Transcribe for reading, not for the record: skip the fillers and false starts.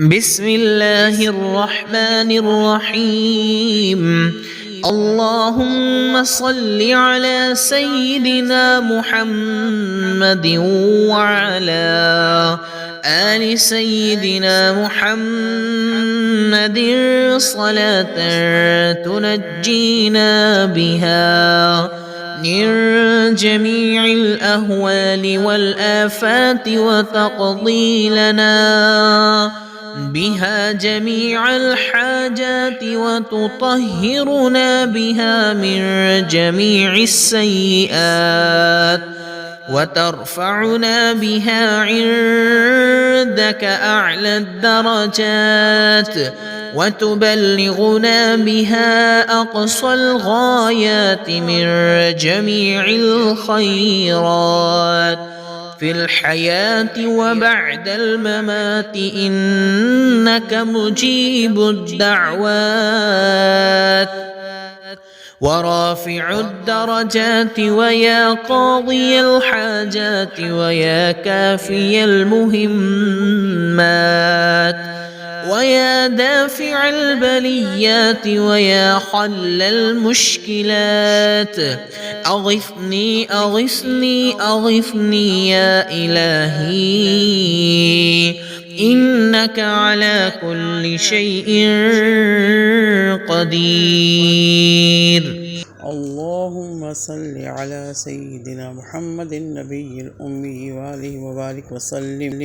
بسم الله الرحمن الرحيم. اللهم صل على سيدنا محمد وعلى آل سيدنا محمد صلاة تنجينا بها من جميع الأهوال والآفات وتقضي لنا بها جميع الحاجات وتطهرنا بها من جميع السيئات وترفعنا بها عندك أعلى الدرجات وتبلغنا بها أقصى الغايات من جميع الخيرات في الحياة وبعد الممات، إنك مجيب الدعوات ورافع الدرجات ويا قاضي الحاجات ويا كافي المهمات ويا دافع البليات ويا حل المشكلات. أغثني أغثني أغثني يا إلهي، إنك على كل شيء قدير. اللهم صل على سيدنا محمد النبي الأمي وآله وبارك وسلم.